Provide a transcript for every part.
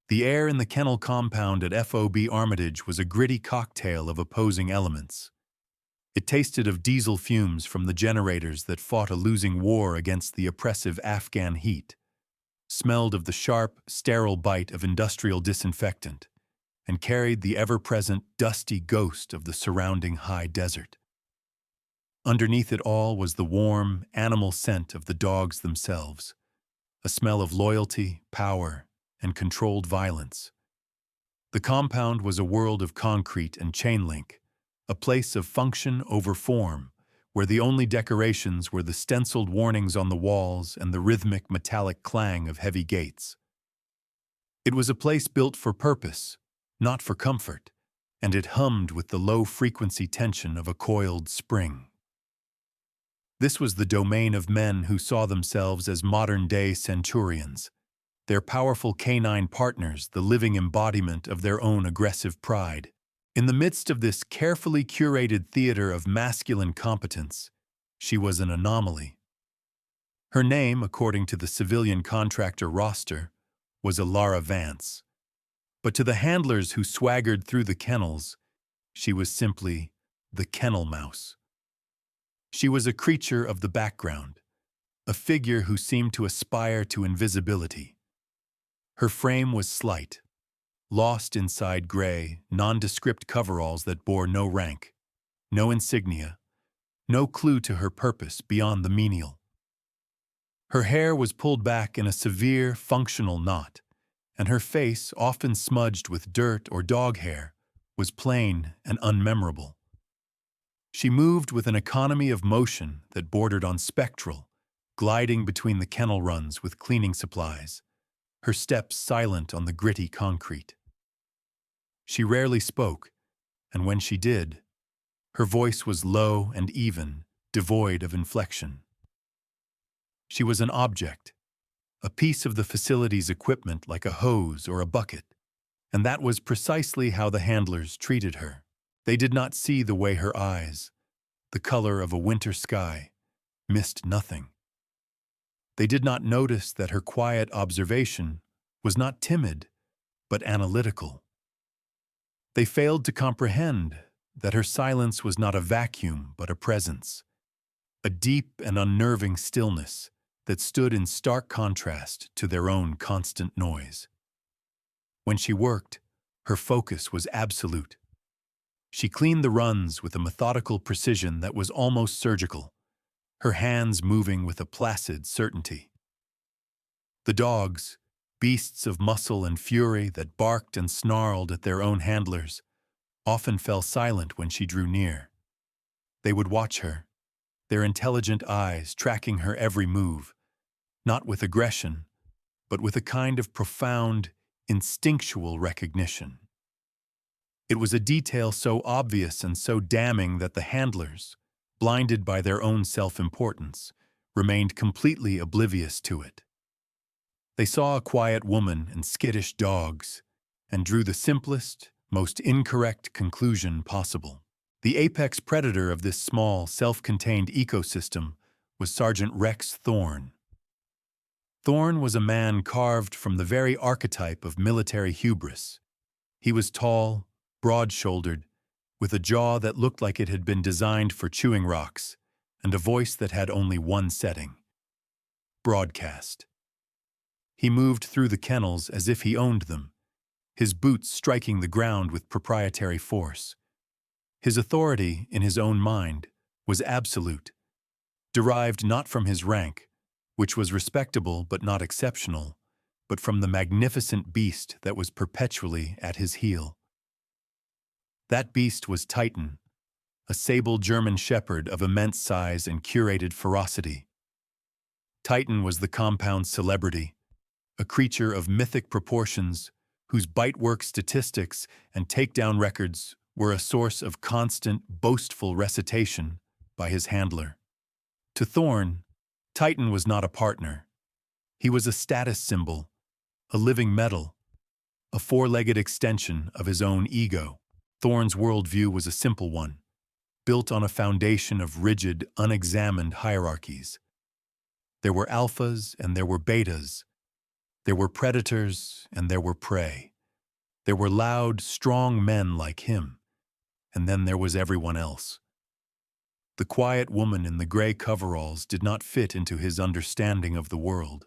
The air in the kennel compound at FOB Armitage was a gritty cocktail of opposing elements. It tasted of diesel fumes from the generators that fought a losing war against the oppressive Afghan heat, smelled of the sharp, sterile bite of industrial disinfectant, and carried the ever-present dusty ghost of the surrounding high desert. Underneath it all was the warm, animal scent of the dogs themselves, a smell of loyalty, power, and controlled violence. The compound was a world of concrete and chain link, a place of function over form, where the only decorations were the stenciled warnings on the walls and the rhythmic metallic clang of heavy gates. It was a place built for purpose, not for comfort, and it hummed with the low-frequency tension of a coiled spring. This was the domain of men who saw themselves as modern-day centurions, their powerful canine partners the living embodiment of their own aggressive pride. In the midst of this carefully curated theater of masculine competence, she was an anomaly. Her name, according to the civilian contractor roster, was Alara Vance. But to the handlers who swaggered through the kennels, she was simply the kennel mouse. She was a creature of the background, a figure who seemed to aspire to invisibility. Her frame was slight, lost inside gray, nondescript coveralls that bore no rank, no insignia, no clue to her purpose beyond the menial. Her hair was pulled back in a severe, functional knot, and her face, often smudged with dirt or dog hair, was plain and unmemorable. She moved with an economy of motion that bordered on spectral, gliding between the kennel runs with cleaning supplies, her steps silent on the gritty concrete. She rarely spoke, and when she did, her voice was low and even, devoid of inflection. She was an object, a piece of the facility's equipment like a hose or a bucket, and that was precisely how the handlers treated her. They did not see the way her eyes, the color of a winter sky, missed nothing. They did not notice that her quiet observation was not timid, but analytical. They failed to comprehend that her silence was not a vacuum, but a presence, a deep and unnerving stillness that stood in stark contrast to their own constant noise. When she worked, her focus was absolute. She cleaned the runs with a methodical precision that was almost surgical, her hands moving with a placid certainty. The dogs, beasts of muscle and fury that barked and snarled at their own handlers, often fell silent when she drew near. They would watch her, their intelligent eyes tracking her every move, not with aggression, but with a kind of profound, instinctual recognition. It was a detail so obvious and so damning that the handlers, blinded by their own self-importance, remained completely oblivious to it. They saw a quiet woman and skittish dogs, and drew the simplest, most incorrect conclusion possible. The apex predator of this small, self-contained ecosystem was Sergeant Rex Thorne. Thorne was a man carved from the very archetype of military hubris. He was tall, broad-shouldered, with a jaw that looked like it had been designed for chewing rocks, and a voice that had only one setting: broadcast. He moved through the kennels as if he owned them, his boots striking the ground with proprietary force. His authority, in his own mind, was absolute, derived not from his rank, which was respectable but not exceptional, but from the magnificent beast that was perpetually at his heel. That beast was Titan, a sable German shepherd of immense size and curated ferocity. Titan was the compound's celebrity, a creature of mythic proportions whose bite-work statistics and takedown records were a source of constant, boastful recitation by his handler. To Thorne, Titan was not a partner. He was a status symbol, a living medal, a four-legged extension of his own ego. Thorne's worldview was a simple one, built on a foundation of rigid, unexamined hierarchies. There were alphas and there were betas. There were predators and there were prey. There were loud, strong men like him, and then there was everyone else. The quiet woman in the gray coveralls did not fit into his understanding of the world.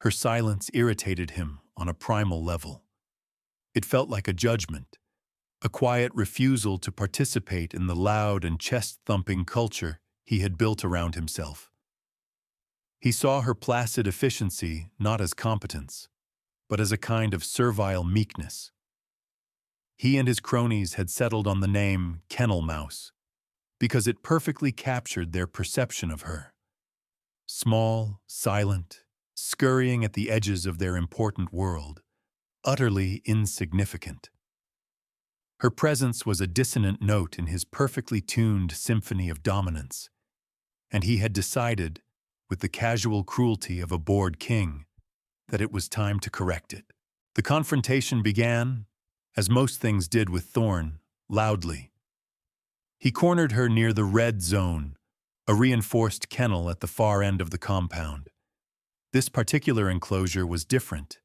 Her silence irritated him on a primal level. It felt like a judgment, a quiet refusal to participate in the loud and chest-thumping culture he had built around himself. He saw her placid efficiency not as competence, but as a kind of servile meekness. He and his cronies had settled on the name Kennel Mouse because it perfectly captured their perception of her. Small, silent, scurrying at the edges of their important world, utterly insignificant. Her presence was a dissonant note in his perfectly tuned symphony of dominance, and he had decided, with the casual cruelty of a bored king, that it was time to correct it. The confrontation began, as most things did with Thorn, loudly. He cornered her near the red zone, a reinforced kennel at the far end of the compound. This particular enclosure was different.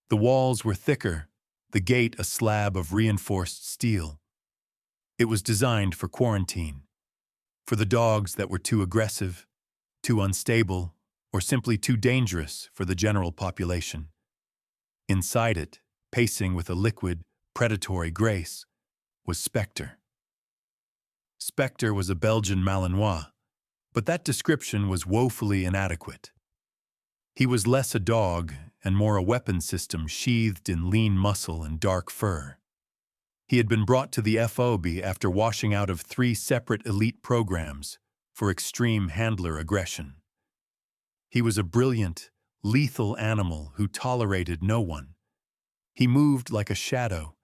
The walls were thicker, the gate a slab of reinforced steel. It was designed for quarantine, for the dogs that were too aggressive, too unstable, or simply too dangerous for the general population. Inside it, pacing with a liquid, predatory grace, was Spectre. Spectre was a Belgian Malinois, but that description was woefully inadequate. He was less a dog and more a weapon system sheathed in lean muscle and dark fur. He had been brought to the FOB after washing out of 3 separate elite programs for extreme handler aggression. He was a brilliant, lethal animal who tolerated no one. He moved like a shadow,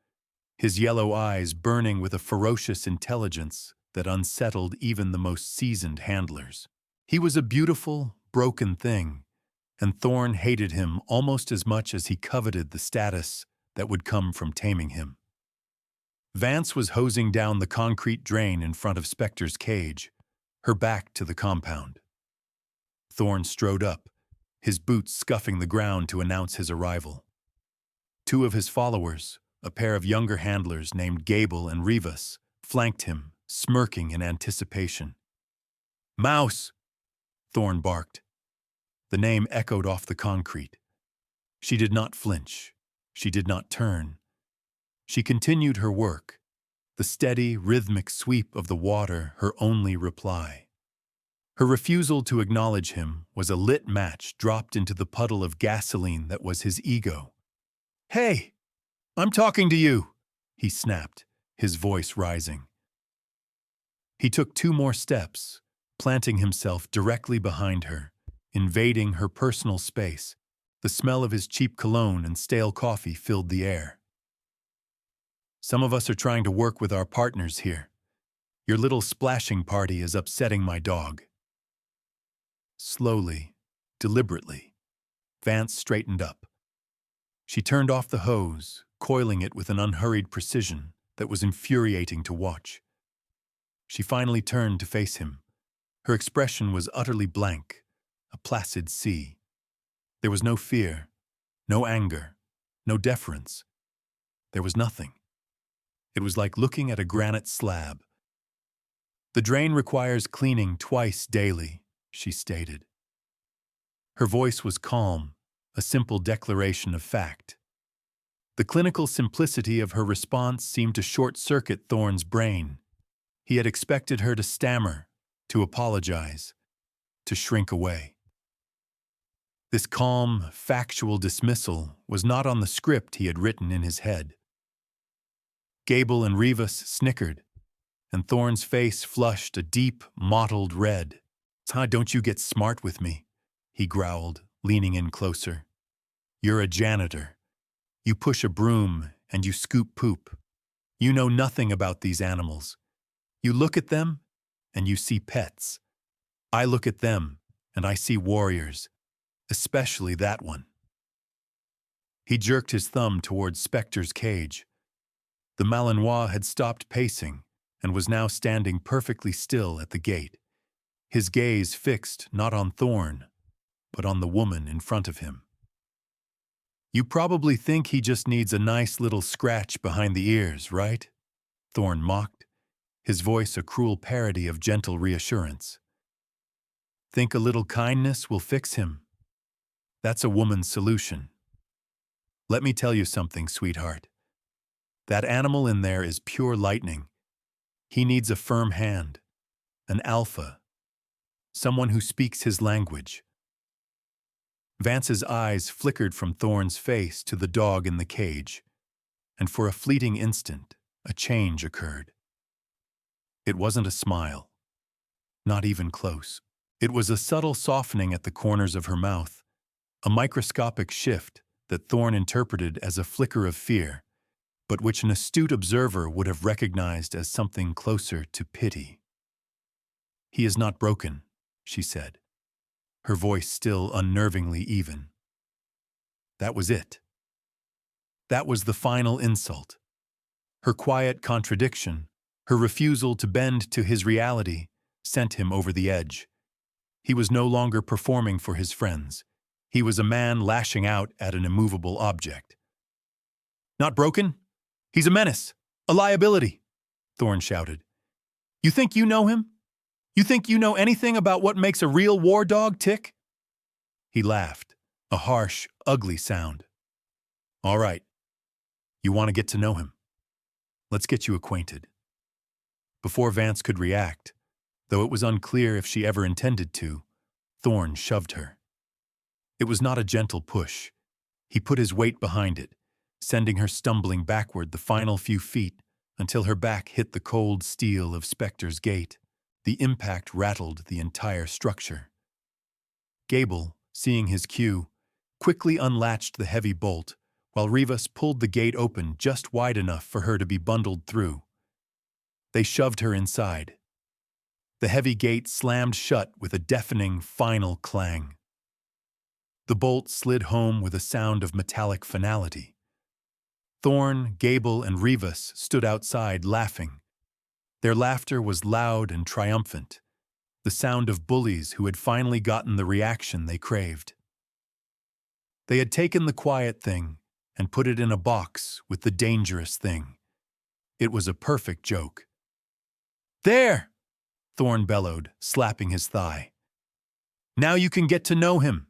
his yellow eyes burning with a ferocious intelligence that unsettled even the most seasoned handlers. He was a beautiful, broken thing, and Thorn hated him almost as much as he coveted the status that would come from taming him. Vance was hosing down the concrete drain in front of Spectre's cage, her back to the compound. Thorn strode up, his boots scuffing the ground to announce his arrival. 2 of his followers, a pair of younger handlers named Gable and Rivas, flanked him, smirking in anticipation. "Mouse!" Thorn barked. The name echoed off the concrete. She did not flinch. She did not turn. She continued her work, the steady, rhythmic sweep of the water her only reply. Her refusal to acknowledge him was a lit match dropped into the puddle of gasoline that was his ego. "Hey! I'm talking to you!" he snapped, his voice rising. He took 2 more steps, planting himself directly behind her, invading her personal space. The smell of his cheap cologne and stale coffee filled the air. "Some of us are trying to work with our partners here. Your little splashing party is upsetting my dog." Slowly, deliberately, Vance straightened up. She turned off the hose, coiling it with an unhurried precision that was infuriating to watch. She finally turned to face him. Her expression was utterly blank, a placid sea. There was no fear, no anger, no deference. There was nothing. It was like looking at a granite slab. "The drain requires cleaning twice daily," she stated. Her voice was calm, a simple declaration of fact. The clinical simplicity of her response seemed to short-circuit Thorn's brain. He had expected her to stammer, to apologize, to shrink away. This calm, factual dismissal was not on the script he had written in his head. Gable and Rivas snickered, and Thorn's face flushed a deep, mottled red. "Don't you get smart with me," he growled, leaning in closer. "You're a janitor. You push a broom and you scoop poop. You know nothing about these animals. You look at them and you see pets. I look at them and I see warriors, especially that one." He jerked his thumb towards Spectre's cage. The Malinois had stopped pacing and was now standing perfectly still at the gate, his gaze fixed not on Thorn, but on the woman in front of him. You probably think he just needs a nice little scratch behind the ears, right? Thorn mocked, his voice a cruel parody of gentle reassurance. Think a little kindness will fix him? That's a woman's solution. Let me tell you something, sweetheart. That animal in there is pure lightning. He needs a firm hand, an alpha, someone who speaks his language. Vance's eyes flickered from Thorn's face to the dog in the cage, and for a fleeting instant, a change occurred. It wasn't a smile, not even close. It was a subtle softening at the corners of her mouth, a microscopic shift that Thorn interpreted as a flicker of fear, but which an astute observer would have recognized as something closer to pity. He is not broken, she said, her voice still unnervingly even. That was it. That was the final insult. Her quiet contradiction, her refusal to bend to his reality, sent him over the edge. He was no longer performing for his friends. He was a man lashing out at an immovable object. Not broken? He's a menace, a liability, Thorn shouted. You think you know him? You think you know anything about what makes a real war dog tick? He laughed, a harsh, ugly sound. All right. You want to get to know him. Let's get you acquainted. Before Vance could react, though it was unclear if she ever intended to, Thorn shoved her. It was not a gentle push. He put his weight behind it, sending her stumbling backward the final few feet until her back hit the cold steel of Spectre's gate. The impact rattled the entire structure. Gable, seeing his cue, quickly unlatched the heavy bolt, while Rivas pulled the gate open just wide enough for her to be bundled through. They shoved her inside. The heavy gate slammed shut with a deafening, final clang. The bolt slid home with a sound of metallic finality. Thorn, Gable, and Rivas stood outside laughing. Their laughter was loud and triumphant, the sound of bullies who had finally gotten the reaction they craved. They had taken the quiet thing and put it in a box with the dangerous thing. It was a perfect joke. There! Thorn bellowed, slapping his thigh. Now you can get to know him.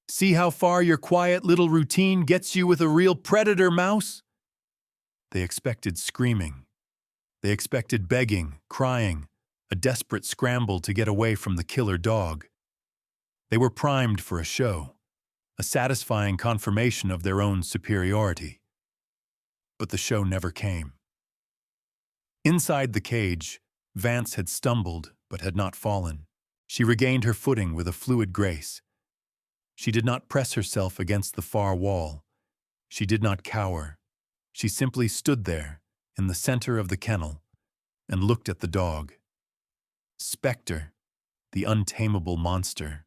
See how far your quiet little routine gets you with a real predator, mouse? They expected screaming. They expected begging, crying, a desperate scramble to get away from the killer dog. They were primed for a show, a satisfying confirmation of their own superiority. But the show never came. Inside the cage, Vance had stumbled but had not fallen. She regained her footing with a fluid grace. She did not press herself against the far wall. She did not cower. She simply stood there, in the center of the kennel, and looked at the dog. Spectre, the untamable monster,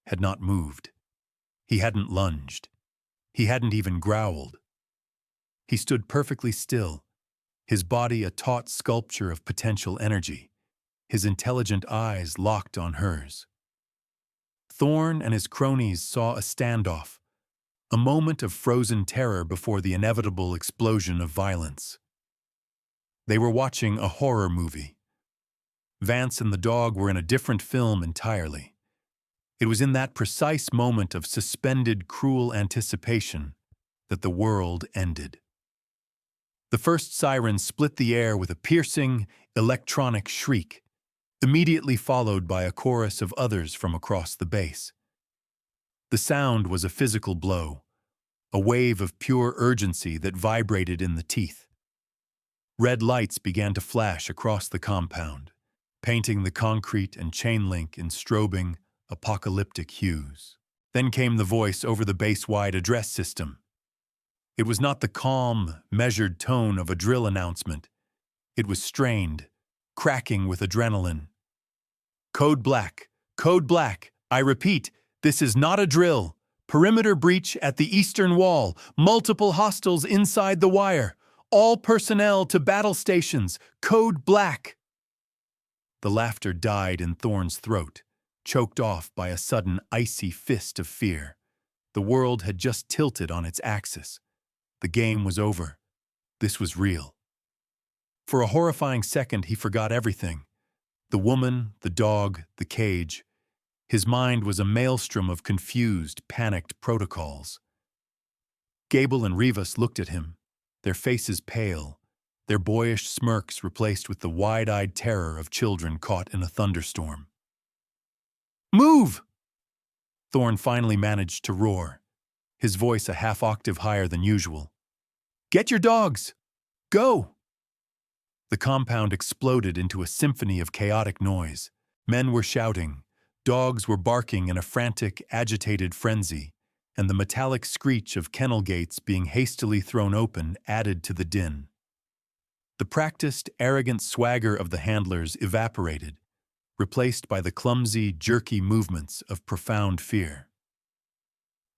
had not moved. He hadn't lunged. He hadn't even growled. He stood perfectly still, his body a taut sculpture of potential energy, his intelligent eyes locked on hers. Thorn and his cronies saw a standoff, a moment of frozen terror before the inevitable explosion of violence. They were watching a horror movie. Vance and the dog were in a different film entirely. It was in that precise moment of suspended, cruel anticipation that the world ended. The first siren split the air with a piercing, electronic shriek, immediately followed by a chorus of others from across the base. The sound was a physical blow, a wave of pure urgency that vibrated in the teeth. Red lights began to flash across the compound, painting the concrete and chain link in strobing, apocalyptic hues. Then came the voice over the base-wide address system. It was not the calm, measured tone of a drill announcement. It was strained, cracking with adrenaline. Code Black, Code Black, I repeat, this is not a drill. Perimeter breach at the eastern wall, multiple hostiles inside the wire. All personnel to battle stations, Code Black. The laughter died in Thorn's throat, choked off by a sudden icy fist of fear. The world had just tilted on its axis. The game was over. This was real. For a horrifying second, he forgot everything. The woman, the dog, the cage. His mind was a maelstrom of confused, panicked protocols. Gable and Rivas looked at him, their faces pale, their boyish smirks replaced with the wide-eyed terror of children caught in a thunderstorm. "Move!" Thorn finally managed to roar, his voice a half-octave higher than usual. "Get your dogs! Go!" The compound exploded into a symphony of chaotic noise. Men were shouting, dogs were barking in a frantic, agitated frenzy, and the metallic screech of kennel gates being hastily thrown open added to the din. The practiced, arrogant swagger of the handlers evaporated, replaced by the clumsy, jerky movements of profound fear.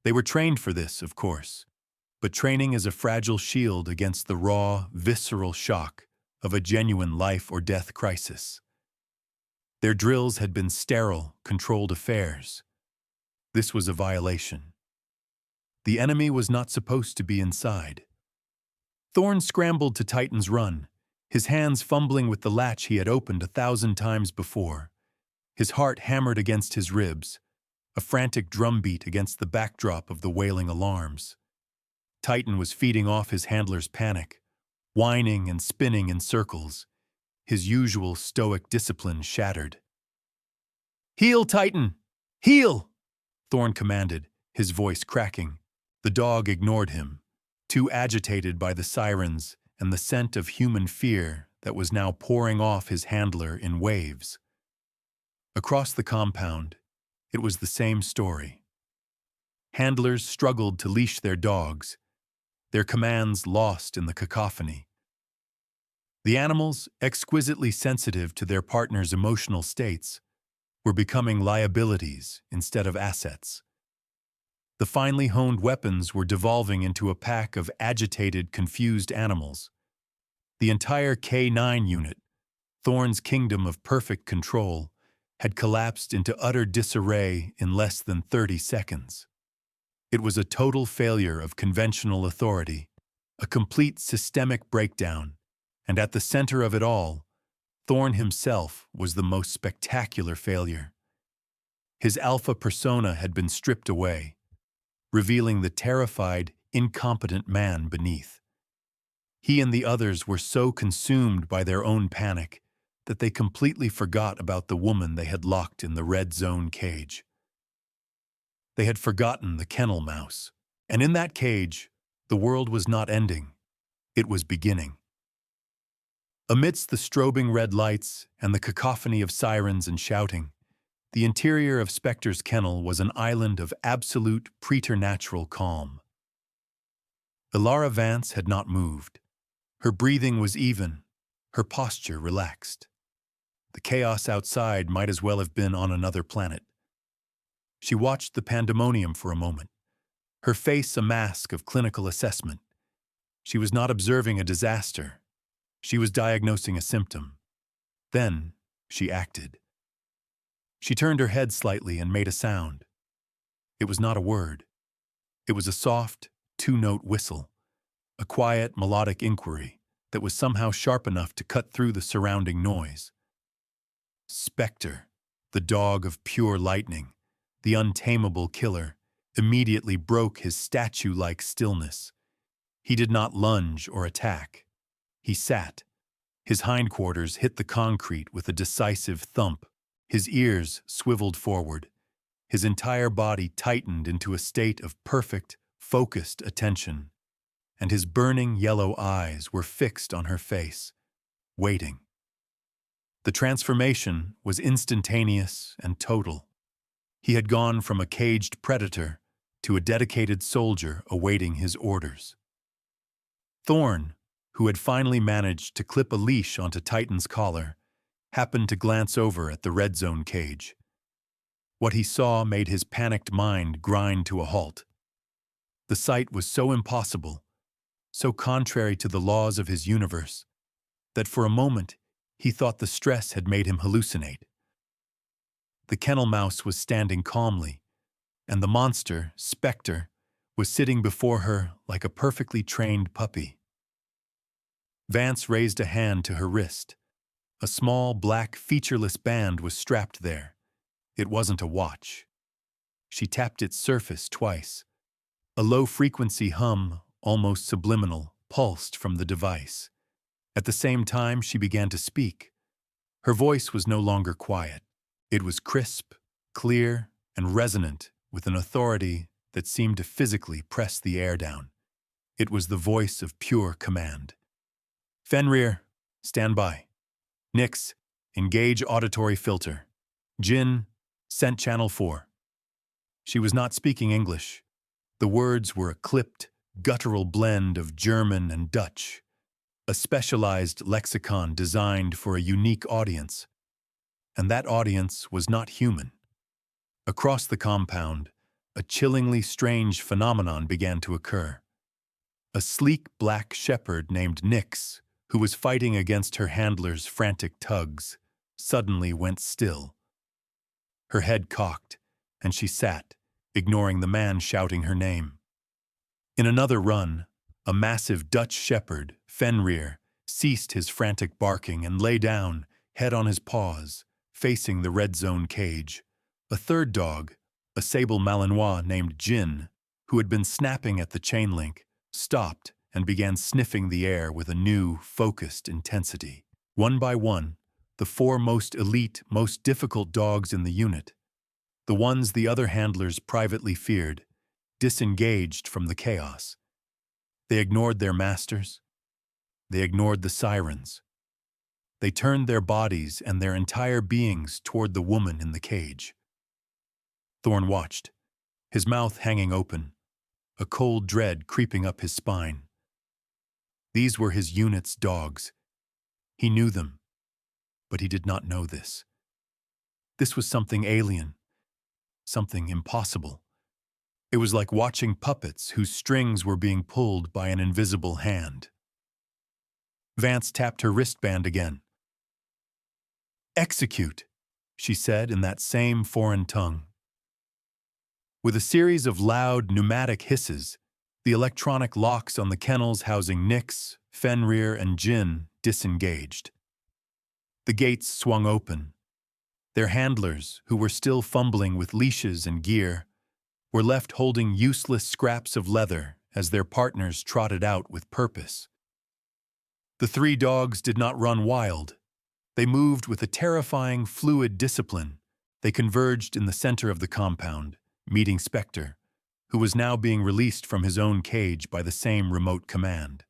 They were trained for this, of course, but training is a fragile shield against the raw, visceral shock of a genuine life-or-death crisis. Their drills had been sterile, controlled affairs. This was a violation. The enemy was not supposed to be inside. Thorn scrambled to Titan's run, his hands fumbling with the latch he had opened 1,000 times before. His heart hammered against his ribs, a frantic drumbeat against the backdrop of the wailing alarms. Titan was feeding off his handler's panic, whining and spinning in circles, his usual stoic discipline shattered. "Heel, Titan! Heel!" Thorn commanded, his voice cracking. The dog ignored him, too agitated by the sirens and the scent of human fear that was now pouring off his handler in waves. Across the compound, it was the same story. Handlers struggled to leash their dogs, their commands lost in the cacophony. The animals, exquisitely sensitive to their partner's emotional states, were becoming liabilities instead of assets. The finely honed weapons were devolving into a pack of agitated, confused animals. The entire K9 unit, Thorn's kingdom of perfect control, had collapsed into utter disarray in less than 30 seconds. It was a total failure of conventional authority, a complete systemic breakdown, and at the center of it all, Thorn himself was the most spectacular failure. His alpha persona had been stripped away, revealing the terrified, incompetent man beneath. He and the others were so consumed by their own panic that they completely forgot about the woman they had locked in the red zone cage. They had forgotten the kennel mouse, and in that cage, the world was not ending. It was beginning. Amidst the strobing red lights and the cacophony of sirens and shouting, the interior of Spectre's kennel was an island of absolute preternatural calm. Ilara Vance had not moved. Her breathing was even, her posture relaxed. The chaos outside might as well have been on another planet. She watched the pandemonium for a moment, her face a mask of clinical assessment. She was not observing a disaster. She was diagnosing a symptom. Then she acted. She turned her head slightly and made a sound. It was not a word. It was a soft, two-note whistle, a quiet, melodic inquiry that was somehow sharp enough to cut through the surrounding noise. Spectre, the dog of pure lightning, the untamable killer, immediately broke his statue-like stillness. He did not lunge or attack. He sat. His hindquarters hit the concrete with a decisive thump. His ears swiveled forward. His entire body tightened into a state of perfect, focused attention, and his burning yellow eyes were fixed on her face, waiting. The transformation was instantaneous and total. He had gone from a caged predator to a dedicated soldier awaiting his orders. Thorn, who had finally managed to clip a leash onto Titan's collar, happened to glance over at the red zone cage. What he saw made his panicked mind grind to a halt. The sight was so impossible, so contrary to the laws of his universe, that for a moment he thought the stress had made him hallucinate. The kennel mouse was standing calmly, and the monster, Spectre, was sitting before her like a perfectly trained puppy. Vance raised a hand to her wrist. A small, black, featureless band was strapped there. It wasn't a watch. She tapped its surface twice. A low-frequency hum, almost subliminal, pulsed from the device. At the same time, she began to speak. Her voice was no longer quiet. It was crisp, clear, and resonant with an authority that seemed to physically press the air down. It was the voice of pure command. Fenrir, stand by. Nyx, engage auditory filter. Jin, scent channel 4. She was not speaking English. The words were a clipped, guttural blend of German and Dutch, a specialized lexicon designed for a unique audience. And that audience was not human. Across the compound, a chillingly strange phenomenon began to occur. A sleek black shepherd named Nyx, who was fighting against her handler's frantic tugs, suddenly went still. Her head cocked, and she sat, ignoring the man shouting her name. In another run, a massive Dutch shepherd, Fenrir, ceased his frantic barking and lay down, head on his paws, facing the red zone cage. A third dog, a sable Malinois named Jin, who had been snapping at the chain link, stopped and began sniffing the air with a new, focused intensity. One by one, the 4 most elite, most difficult dogs in the unit, the ones the other handlers privately feared, disengaged from the chaos. They ignored their masters. They ignored the sirens. They turned their bodies and their entire beings toward the woman in the cage. Thorn watched, his mouth hanging open, a cold dread creeping up his spine. These were his unit's dogs. He knew them, but he did not know this. This was something alien, something impossible. It was like watching puppets whose strings were being pulled by an invisible hand. Vance tapped her wristband again. "Execute," she said in that same foreign tongue. With a series of loud, pneumatic hisses, the electronic locks on the kennels housing Nyx, Fenrir, and Jin disengaged. The gates swung open. Their handlers, who were still fumbling with leashes and gear, were left holding useless scraps of leather as their partners trotted out with purpose. The 3 dogs did not run wild. They moved with a terrifying, fluid discipline. They converged in the center of the compound, meeting Spectre, who was now being released from his own cage by the same remote command.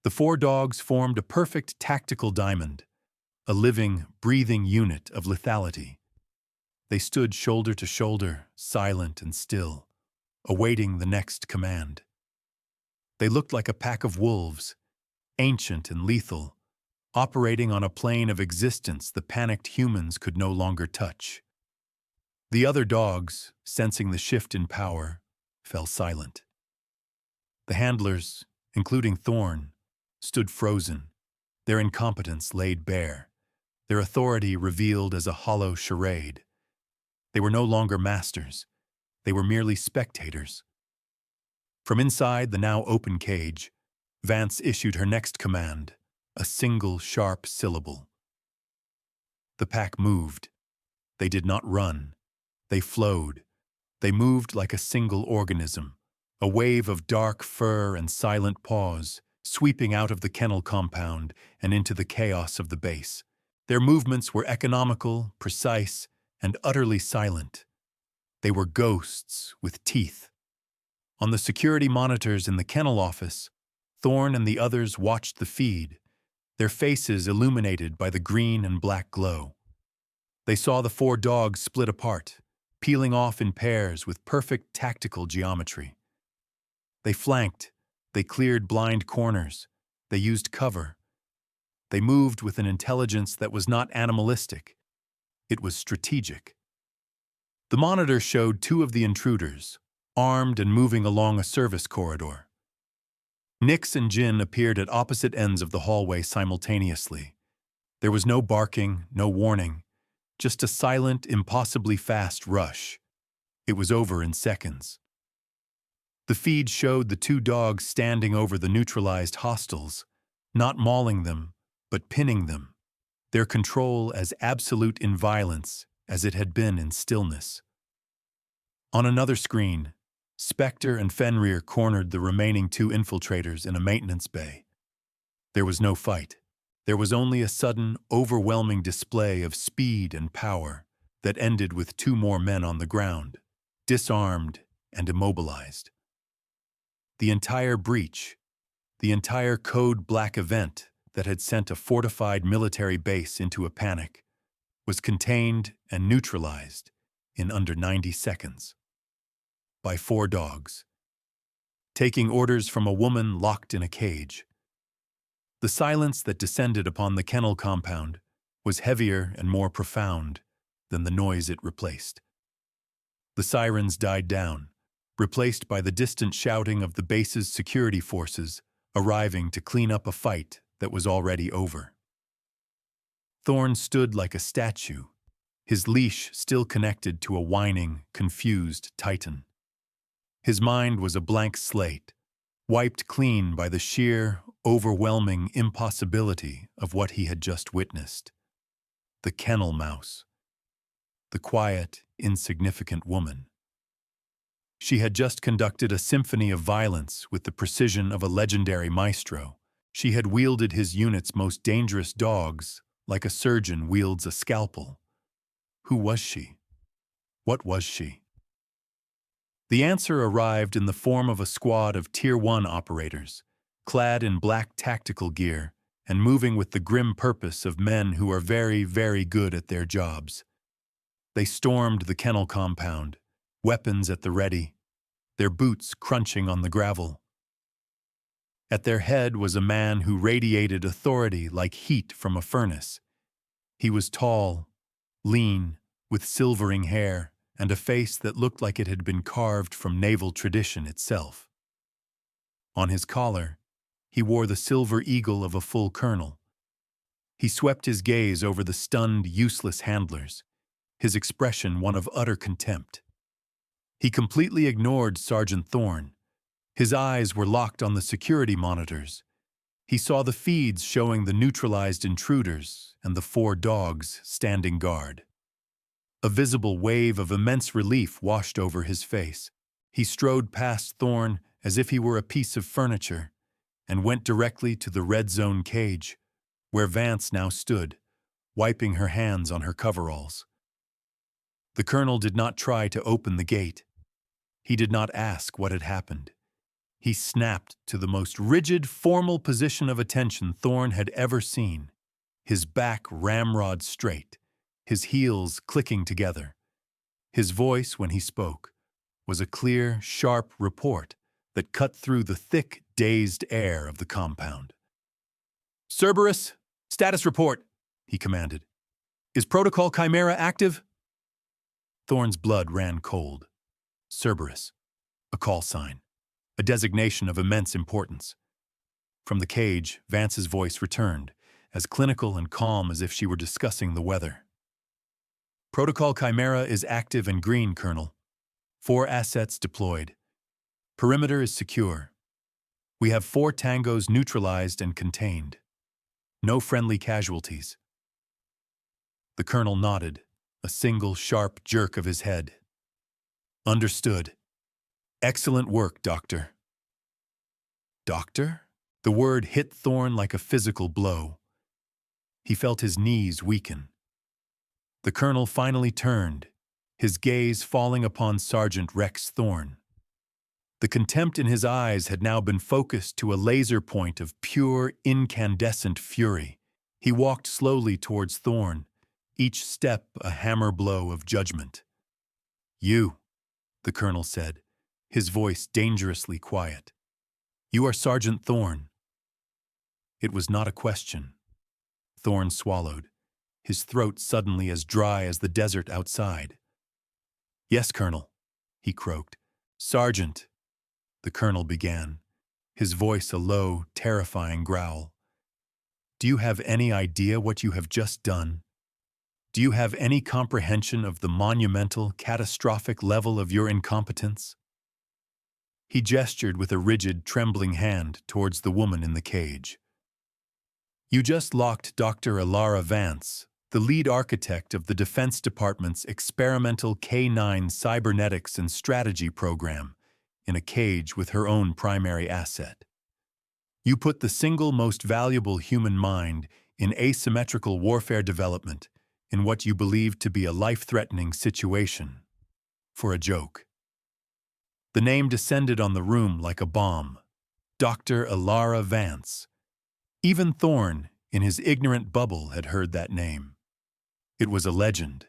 The 4 dogs formed a perfect tactical diamond, a living, breathing unit of lethality. They stood shoulder to shoulder, silent and still, awaiting the next command. They looked like a pack of wolves, ancient and lethal, operating on a plane of existence the panicked humans could no longer touch. The other dogs, sensing the shift in power, fell silent. The handlers, including Thorn, stood frozen, their incompetence laid bare, their authority revealed as a hollow charade. They were no longer masters. They were merely spectators. From inside the now open cage, Vance issued her next command, a single sharp syllable. The pack moved. They did not run. They flowed. They moved like a single organism, a wave of dark fur and silent paws, sweeping out of the kennel compound and into the chaos of the base. Their movements were economical, precise, and utterly silent. They were ghosts with teeth. On the security monitors in the kennel office, Thorn and the others watched the feed, their faces illuminated by the green and black glow. They saw the 4 dogs split apart, peeling off in pairs with perfect tactical geometry. They flanked, they cleared blind corners, they used cover. They moved with an intelligence that was not animalistic. It was strategic. The monitor showed 2 of the intruders, armed and moving along a service corridor. Nyx and Jin appeared at opposite ends of the hallway simultaneously. There was no barking, no warning, just a silent, impossibly fast rush. It was over in seconds. The feed showed the two dogs standing over the neutralized hostiles, not mauling them, but pinning them, their control as absolute in violence as it had been in stillness. On another screen, Spectre and Fenrir cornered the remaining two infiltrators in a maintenance bay. There was no fight. There was only a sudden, overwhelming display of speed and power that ended with two more men on the ground, disarmed and immobilized. The entire breach, the entire Code Black event that had sent a fortified military base into a panic, was contained and neutralized in under 90 seconds. By 4 dogs, taking orders from a woman locked in a cage. The silence that descended upon the kennel compound was heavier and more profound than the noise it replaced. The sirens died down, replaced by the distant shouting of the base's security forces arriving to clean up a fight that was already over. Thorn stood like a statue, his leash still connected to a whining, confused Titan. His mind was a blank slate, wiped clean by the sheer, overwhelming impossibility of what he had just witnessed. The kennel mouse. The quiet, insignificant woman. She had just conducted a symphony of violence with the precision of a legendary maestro. She had wielded his unit's most dangerous dogs like a surgeon wields a scalpel. Who was she? What was she? The answer arrived in the form of a squad of Tier 1 operators, clad in black tactical gear and moving with the grim purpose of men who are very, very good at their jobs. They stormed the kennel compound, weapons at the ready, their boots crunching on the gravel. At their head was a man who radiated authority like heat from a furnace. He was tall, lean, with silvering hair, and a face that looked like it had been carved from naval tradition itself. On his collar, he wore the silver eagle of a full colonel. He swept his gaze over the stunned, useless handlers, his expression one of utter contempt. He completely ignored Sergeant Thorn. His eyes were locked on the security monitors. He saw the feeds showing the neutralized intruders and the 4 dogs standing guard. A visible wave of immense relief washed over his face. He strode past Thorn as if he were a piece of furniture and went directly to the red zone cage, where Vance now stood, wiping her hands on her coveralls. The colonel did not try to open the gate. He did not ask what had happened. He snapped to the most rigid, formal position of attention Thorn had ever seen, his back ramrod straight, his heels clicking together. His voice, when he spoke, was a clear, sharp report that cut through the thick, dazed air of the compound. "Cerberus, status report," he commanded. "Is Protocol Chimera active?" Thorn's blood ran cold. Cerberus, a call sign, a designation of immense importance. From the cage, Vance's voice returned, as clinical and calm as if she were discussing the weather. "Protocol Chimera is active and green, Colonel. 4 assets deployed. Perimeter is secure. We have 4 tangos neutralized and contained. No friendly casualties." The colonel nodded, a single sharp jerk of his head. "Understood. Excellent work, Doctor." Doctor? The word hit Thorn like a physical blow. He felt his knees weaken. The colonel finally turned, his gaze falling upon Sergeant Rex Thorn. The contempt in his eyes had now been focused to a laser point of pure, incandescent fury. He walked slowly towards Thorn, each step a hammer blow of judgment. "You," the colonel said, his voice dangerously quiet. "You are Sergeant Thorn." It was not a question. Thorn swallowed, his throat suddenly as dry as the desert outside. "Yes, Colonel," he croaked. "Sergeant," the colonel began, his voice a low, terrifying growl. "Do you have any idea what you have just done?" Do you have any comprehension of the monumental, catastrophic level of your incompetence? He gestured with a rigid, trembling hand towards the woman in the cage. You just locked Dr. Alara Vance, the lead architect of the Defense Department's experimental K9 cybernetics and strategy program, in a cage with her own primary asset. You put the single most valuable human mind in asymmetrical warfare development in what you believed to be a life-threatening situation, for a joke. The name descended on the room like a bomb. Dr. Alara Vance. Even Thorne, in his ignorant bubble, had heard that name. It was a legend,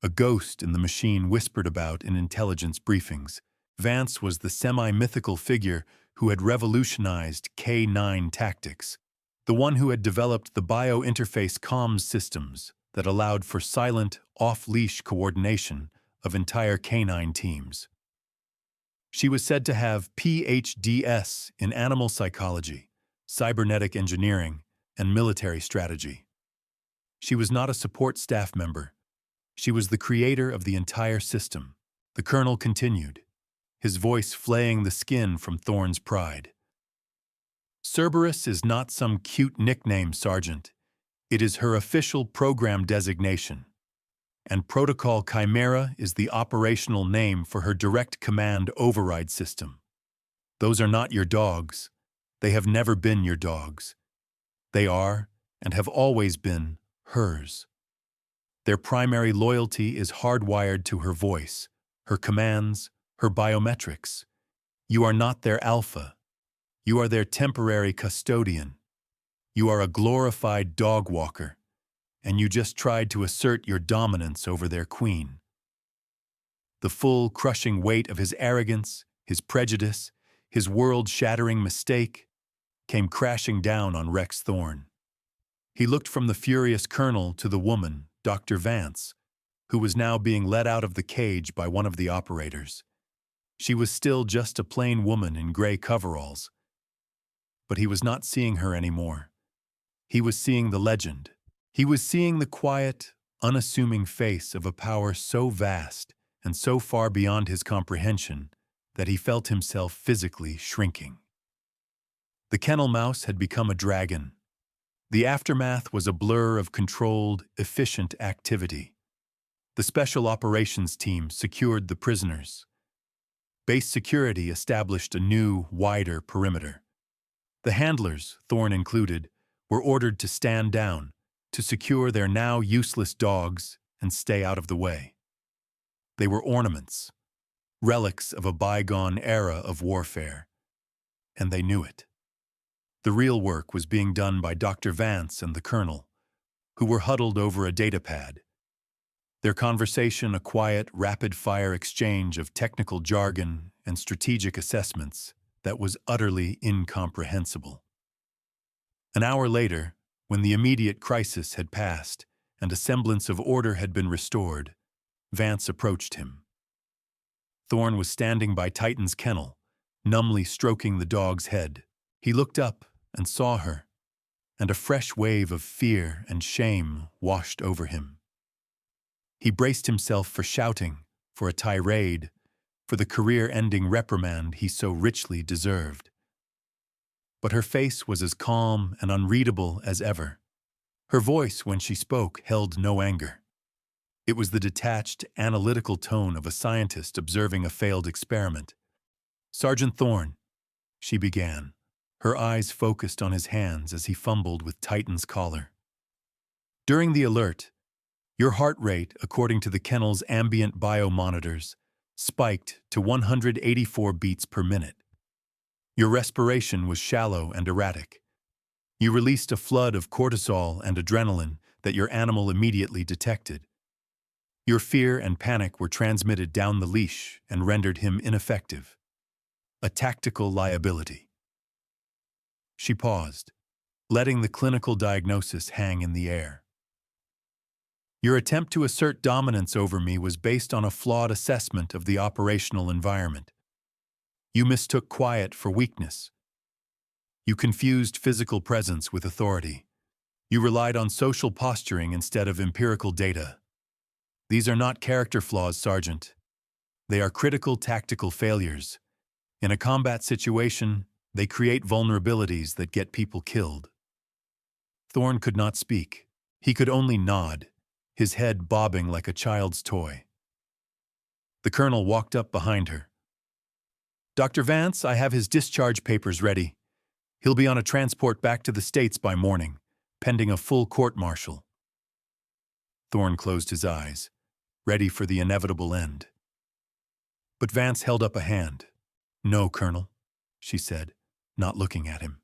a ghost in the machine whispered about in intelligence briefings. Vance was the semi-mythical figure who had revolutionized K9 tactics, the one who had developed the bio-interface comms systems that allowed for silent, off-leash coordination of entire K9 teams. She was said to have PhDs in animal psychology, cybernetic engineering, and military strategy. She was not a support staff member. She was the creator of the entire system. The colonel continued, his voice flaying the skin from Thorne's pride. Cerberus is not some cute nickname, Sergeant. It is her official program designation. And Protocol Chimera is the operational name for her direct command override system. Those are not your dogs. They have never been your dogs. They are, and have always been, hers. Their primary loyalty is hardwired to her voice, her commands, her biometrics. You are not their alpha. You are their temporary custodian. You are a glorified dog walker, and you just tried to assert your dominance over their queen. The full, crushing weight of his arrogance, his prejudice, his world-shattering mistake came crashing down on Rex Thorne. He looked from the furious colonel to the woman, Dr. Vance, who was now being led out of the cage by one of the operators. She was still just a plain woman in gray coveralls. But he was not seeing her anymore. He was seeing the legend. He was seeing the quiet, unassuming face of a power so vast and so far beyond his comprehension that he felt himself physically shrinking. The kennel mouse had become a dragon. The aftermath was a blur of controlled, efficient activity. The Special Operations Team secured the prisoners. Base security established a new, wider perimeter. The handlers, Thorne included, were ordered to stand down, to secure their now useless dogs and stay out of the way. They were ornaments, relics of a bygone era of warfare, and they knew it. The real work was being done by Dr. Vance and the colonel, who were huddled over a datapad. Their conversation a quiet, rapid-fire exchange of technical jargon and strategic assessments that was utterly incomprehensible. An hour later, when the immediate crisis had passed and a semblance of order had been restored, Vance approached him. Thorne was standing by Titan's kennel, numbly stroking the dog's head. He looked up and saw her, and a fresh wave of fear and shame washed over him. He braced himself for shouting, for a tirade, for the career-ending reprimand he so richly deserved. But her face was as calm and unreadable as ever. Her voice, when she spoke, held no anger. It was the detached, analytical tone of a scientist observing a failed experiment. "Sergeant Thorne," she began, her eyes focused on his hands as he fumbled with Titan's collar. "During the alert, your heart rate, according to the kennel's ambient biomonitors, spiked to 184 beats per minute. Your respiration was shallow and erratic. You released a flood of cortisol and adrenaline that your animal immediately detected. Your fear and panic were transmitted down the leash and rendered him ineffective. A tactical liability." She paused, letting the clinical diagnosis hang in the air. "Your attempt to assert dominance over me was based on a flawed assessment of the operational environment. You mistook quiet for weakness. You confused physical presence with authority. You relied on social posturing instead of empirical data. These are not character flaws, Sergeant. They are critical tactical failures. In a combat situation, they create vulnerabilities that get people killed. Thorne could not speak. He could only nod, his head bobbing like a child's toy. The colonel walked up behind her. "Dr. Vance, I have his discharge papers ready. He'll be on a transport back to the States by morning, pending a full court-martial." Thorne closed his eyes, ready for the inevitable end. But Vance held up a hand. "No, Colonel," she said, not looking at him.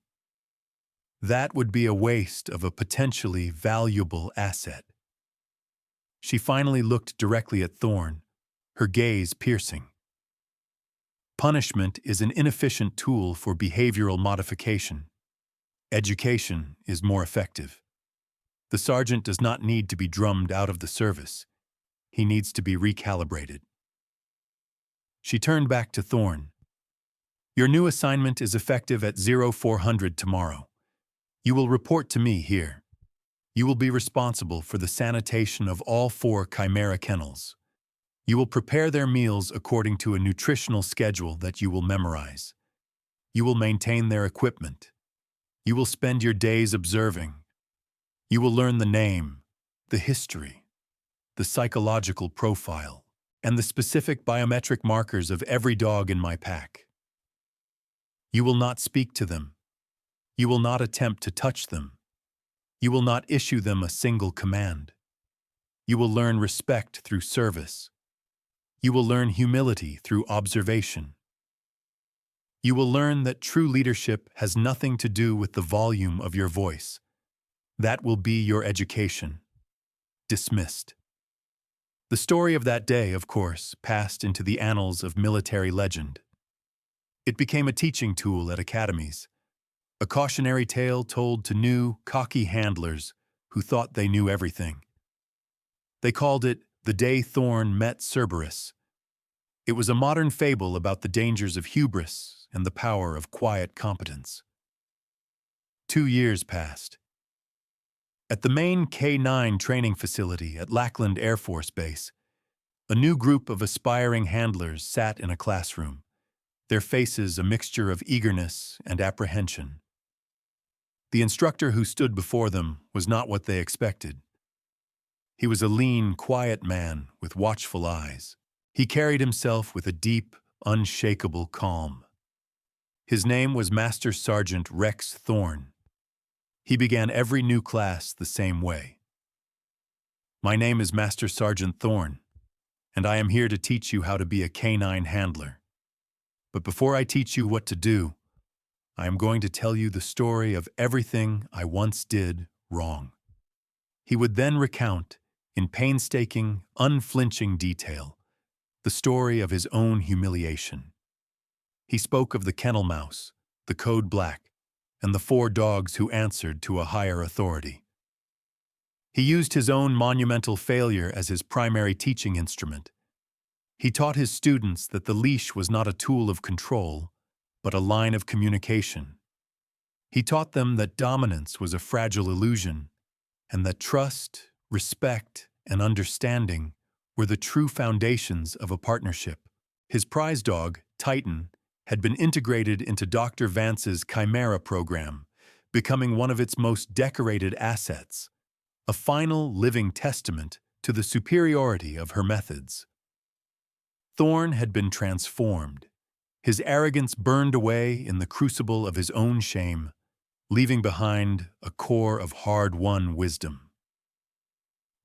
"That would be a waste of a potentially valuable asset." She finally looked directly at Thorne, her gaze piercing. Punishment is an inefficient tool for behavioral modification. Education is more effective. The sergeant does not need to be drummed out of the service. He needs to be recalibrated. She turned back to Thorne. "Your new assignment is effective at 0400 tomorrow. You will report to me here. You will be responsible for the sanitation of all 4 Chimera kennels. You will prepare their meals according to a nutritional schedule that you will memorize. You will maintain their equipment. You will spend your days observing. You will learn the name, the history, the psychological profile, and the specific biometric markers of every dog in my pack. You will not speak to them. You will not attempt to touch them. You will not issue them a single command. You will learn respect through service. You will learn humility through observation. You will learn that true leadership has nothing to do with the volume of your voice. That will be your education." Dismissed. The story of that day, of course, passed into the annals of military legend. It became a teaching tool at academies, a cautionary tale told to new, cocky handlers who thought they knew everything. They called it "The Day Thorne Met Cerberus." It was a modern fable about the dangers of hubris and the power of quiet competence. 2 years passed. At the main K-9 training facility at Lackland Air Force Base, a new group of aspiring handlers sat in a classroom, their faces a mixture of eagerness and apprehension. The instructor who stood before them was not what they expected. He was a lean, quiet man with watchful eyes. He carried himself with a deep, unshakable calm. His name was Master Sergeant Rex Thorne. He began every new class the same way. "My name is Master Sergeant Thorne, and I am here to teach you how to be a K-9 handler. But before I teach you what to do, I am going to tell you the story of everything I once did wrong." He would then recount, in painstaking, unflinching detail, the story of his own humiliation. He spoke of the kennel mouse, the code black, and the 4 dogs who answered to a higher authority. He used his own monumental failure as his primary teaching instrument. He taught his students that the leash was not a tool of control, but a line of communication. He taught them that dominance was a fragile illusion, and that trust, respect, and understanding were the true foundations of a partnership. His prize dog, Titan, had been integrated into Dr. Vance's Chimera program, becoming one of its most decorated assets, a final living testament to the superiority of her methods. Thorne had been transformed, his arrogance burned away in the crucible of his own shame, leaving behind a core of hard-won wisdom.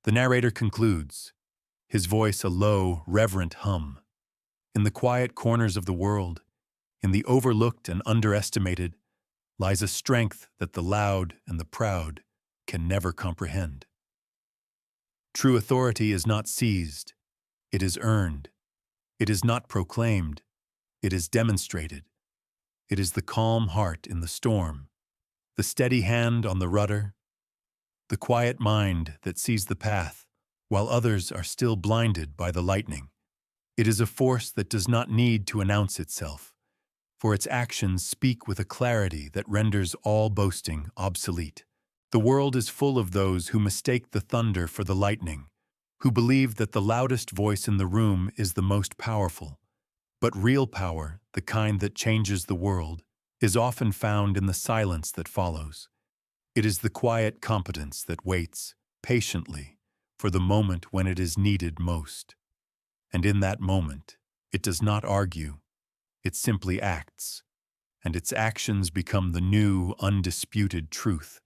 The narrator concludes, his voice a low, reverent hum. "In the quiet corners of the world, in the overlooked and underestimated, lies a strength that the loud and the proud can never comprehend. True authority is not seized, it is earned. It is not proclaimed, it is demonstrated. It is the calm heart in the storm, the steady hand on the rudder, the quiet mind that sees the path while others are still blinded by the lightning. It is a force that does not need to announce itself, for its actions speak with a clarity that renders all boasting obsolete. The world is full of those who mistake the thunder for the lightning, who believe that the loudest voice in the room is the most powerful. But real power, the kind that changes the world, is often found in the silence that follows. It is the quiet competence that waits, patiently, for the moment when it is needed most. And in that moment, it does not argue, it simply acts, and its actions become the new, undisputed truth.